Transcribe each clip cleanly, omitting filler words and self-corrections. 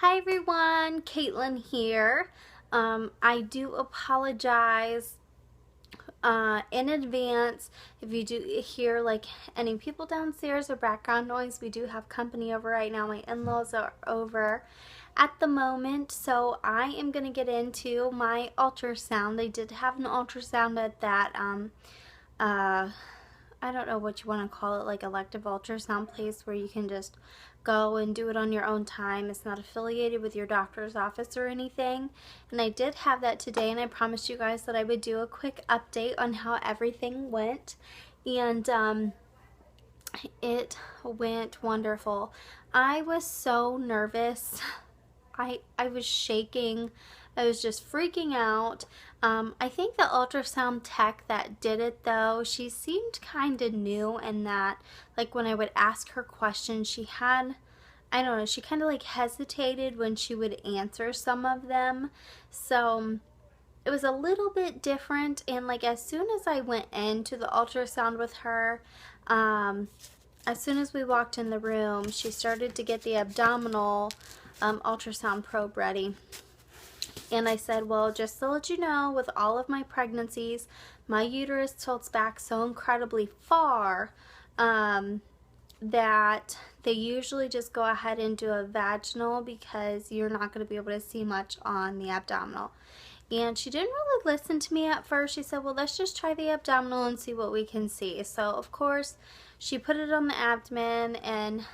Hi everyone, Caitlin here. I do apologize in advance if you do hear like any people downstairs or background noise. We do have company over right now. My in-laws are over at the moment, so I am going to get into my ultrasound. They did have an ultrasound at that uh, I don't know what you want to call it, like elective ultrasound place where you can just go and do it on your own time. It's not affiliated with your doctor's office or anything. And I did have that today, and I promised you guys that I would do a quick update on how everything went. And it went wonderful. I was so nervous. I was shaking. I was just freaking out. I think the ultrasound tech that did it though, she seemed kind of new in that, like when I would ask her questions, she had, I don't know, she kind of like hesitated when she would answer some of them. So it was a little bit different, and like as soon as I went into the ultrasound with her, as soon as we walked in the room, she started to get the abdominal ultrasound probe ready. And I said, well, just to let you know, with all of my pregnancies, my uterus tilts back so incredibly far that they usually just go ahead and do a vaginal because you're not going to be able to see much on the abdominal. And she didn't really listen to me at first. She said, well, let's just try the abdominal and see what we can see. So, of course, she put it on the abdomen, and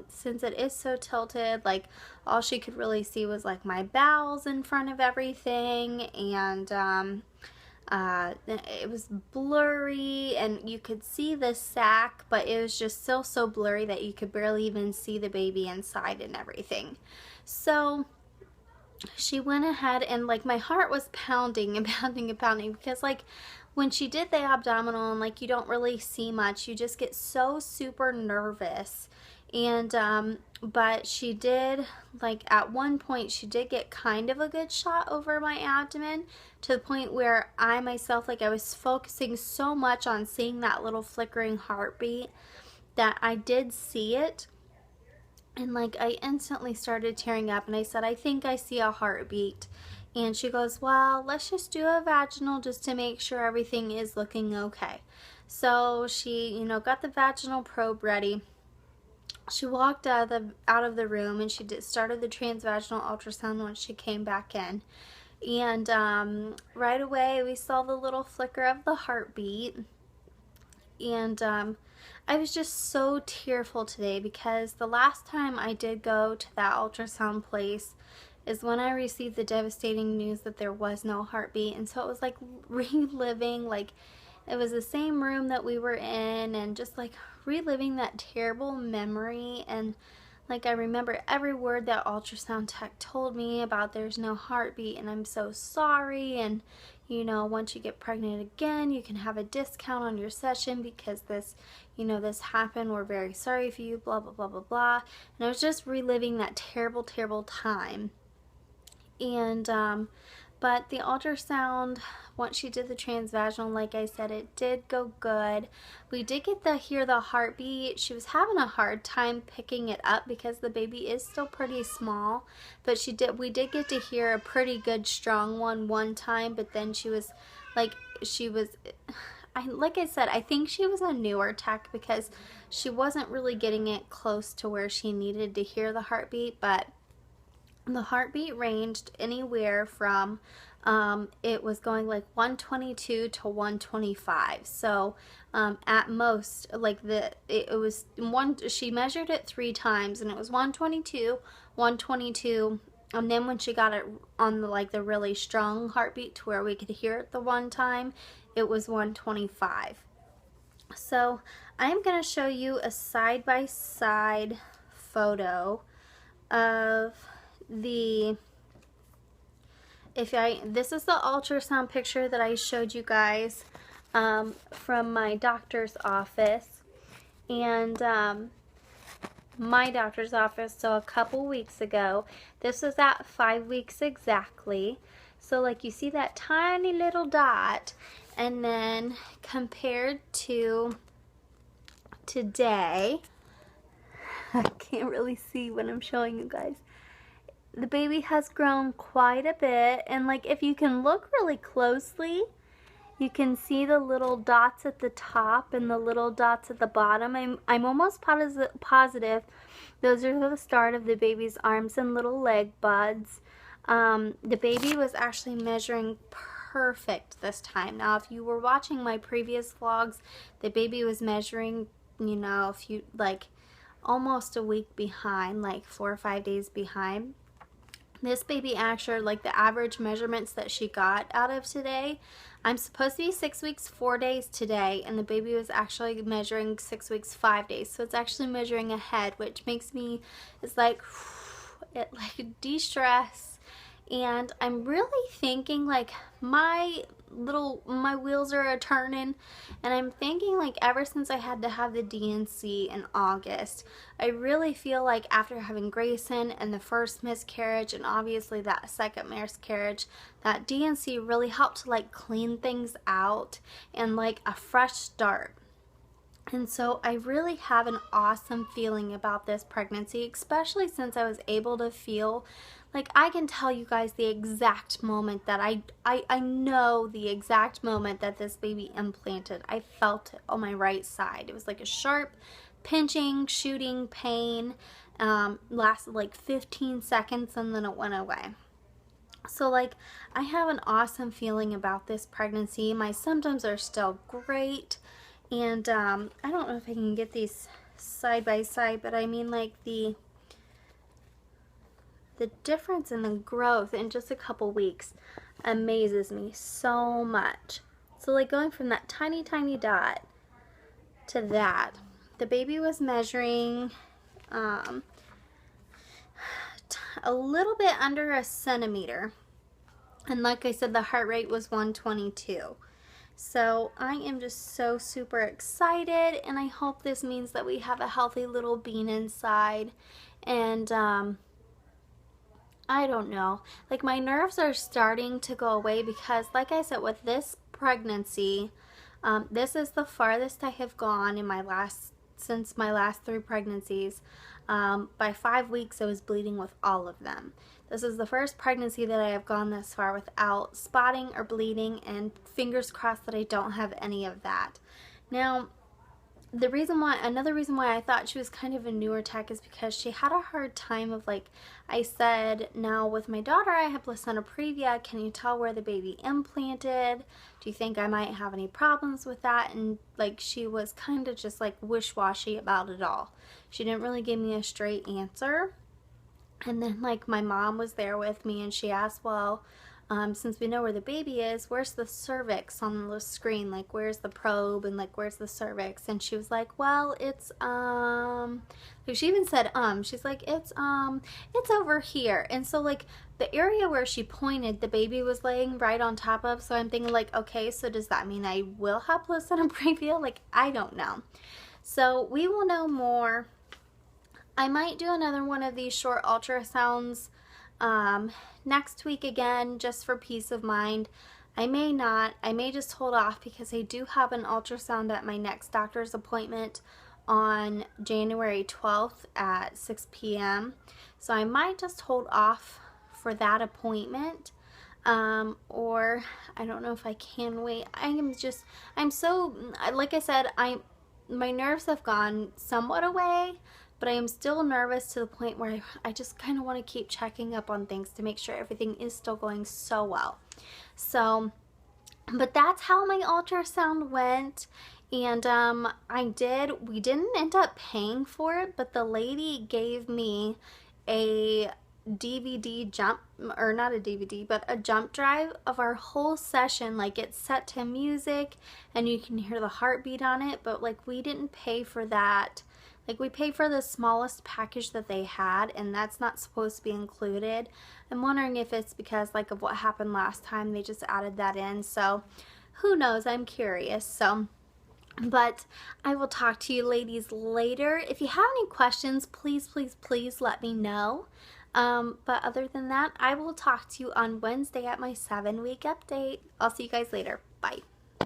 since it is so tilted, like, all she could really see was, like, my bowels in front of everything, and it was blurry, and you could see the sac, but it was just still so blurry that you could barely even see the baby inside and everything. So she went ahead, and like my heart was pounding and pounding and pounding because like when she did the abdominal and like you don't really see much, you just get so super nervous. And but she did, like at one point she did get kind of a good shot over my abdomen, to the point where I myself, like I was focusing so much on seeing that little flickering heartbeat that I did see it. And like I instantly started tearing up, and I said, I think I see a heartbeat. And she goes, well, let's just do a vaginal just to make sure everything is looking okay. So she, got the vaginal probe ready. She walked out of the room, and she started the transvaginal ultrasound once she came back in. And right away we saw the little flicker of the heartbeat. And I was just so tearful today because the last time I did go to that ultrasound place is when I received the devastating news that there was no heartbeat. And so it was like reliving, like it was the same room that we were in, and just like reliving that terrible memory. And like I remember every word that ultrasound tech told me about there's no heartbeat, and I'm so sorry, and once you get pregnant again, you can have a discount on your session because this, this happened. We're very sorry for you, blah, blah, blah, blah, blah. And I was just reliving that terrible, terrible time. And, but the ultrasound, once she did the transvaginal, like I said, it did go good. We did get to hear the heartbeat. She was having a hard time picking it up because the baby is still pretty small, but we did get to hear a pretty good strong one time, but then she was like I said, I think she was a newer tech because she wasn't really getting it close to where she needed to hear the heartbeat. But the heartbeat ranged anywhere from it was going like 122 to 125. So at most, like it was she measured it 3 times, and it was 122, 122, and then when she got it on the really strong heartbeat to where we could hear it the one time, it was 125. So I'm going to show you a side-by-side photo of this is the ultrasound picture that I showed you guys from my doctor's office, and my doctor's office, so a couple weeks ago. This was at 5 weeks exactly. So like you see that tiny little dot, and then compared to today, I can't really see what I'm showing you guys. the baby has grown quite a bit, and like if you can look really closely, you can see the little dots at the top and the little dots at the bottom. I'm almost positive those are the start of the baby's arms and little leg buds. The baby was actually measuring perfect this time. Now, if you were watching my previous vlogs, the baby was measuring, you know, a few, like almost a week behind, like 4 or 5 days behind. This baby actually, like the average measurements that she got out of today, I'm supposed to be 6 weeks, 4 days today, and the baby was actually measuring 6 weeks, 5 days. So it's actually measuring ahead, which makes me, it's like, it like de-stress. And I'm really thinking like my wheels are turning, and I'm thinking like ever since I had to have the D&C in August, I really feel like after having Grayson and the first miscarriage and obviously that second miscarriage, that D&C really helped to like clean things out and like a fresh start. And so I really have an awesome feeling about this pregnancy, especially since I was able to feel like I can tell you guys the exact moment that I know the exact moment that this baby implanted. I felt it on my right side. It was like a sharp pinching, shooting pain, lasted like 15 seconds and then it went away. So like I have an awesome feeling about this pregnancy. My symptoms are still great. And I don't know if I can get these side by side, but I mean like the difference in the growth in just a couple weeks amazes me so much. So like going from that tiny dot to that, the baby was measuring a little bit under a centimeter, and like I said, the heart rate was 122. So I am just so super excited, and I hope this means that we have a healthy little bean inside. And I don't know, like my nerves are starting to go away because like I said, with this pregnancy, this is the farthest I have gone in since my last 3 pregnancies. By 5 weeks I was bleeding with all of them. This is the first pregnancy that I have gone this far without spotting or bleeding, and fingers crossed that I don't have any of that. Now, another reason why I thought she was kind of a newer tech is because she had a hard time of, like I said, now with my daughter I have placenta previa. Can you tell where the baby implanted? Do you think I might have any problems with that? And like she was kind of just like wish-washy about it all. She didn't really give me a straight answer. And then like my mom was there with me and she asked, well, since we know where the baby is, where's the cervix on the screen? Like, where's the probe and like, where's the cervix? And she was like, well, it's, like she even said, she's like, it's over here. And so like the area where she pointed, the baby was laying right on top of. So I'm thinking like, okay, so does that mean I will have placenta previa? Like, I don't know. So we will know more. I might do another one of these short ultrasounds next week again, just for peace of mind. I may not. I may just hold off because I do have an ultrasound at my next doctor's appointment on January 12th at 6 p.m. So I might just hold off for that appointment. Or I don't know if I can wait. I'm so, like I said, my nerves have gone somewhat away, but I am still nervous to the point where I just kind of want to keep checking up on things to make sure everything is still going so well. So, but that's how my ultrasound went. And we didn't end up paying for it, but the lady gave me a DVD jump, or not a DVD, but a jump drive of our whole session. Like it's set to music and you can hear the heartbeat on it, but like we didn't pay for that. Like we paid for the smallest package that they had, and that's not supposed to be included. I'm wondering if it's because like of what happened last time, they just added that in. So who knows, I'm curious. So, but I will talk to you ladies later. If you have any questions, please let me know. But other than that, I will talk to you on Wednesday at my 7-week update. I'll see you guys later. Bye.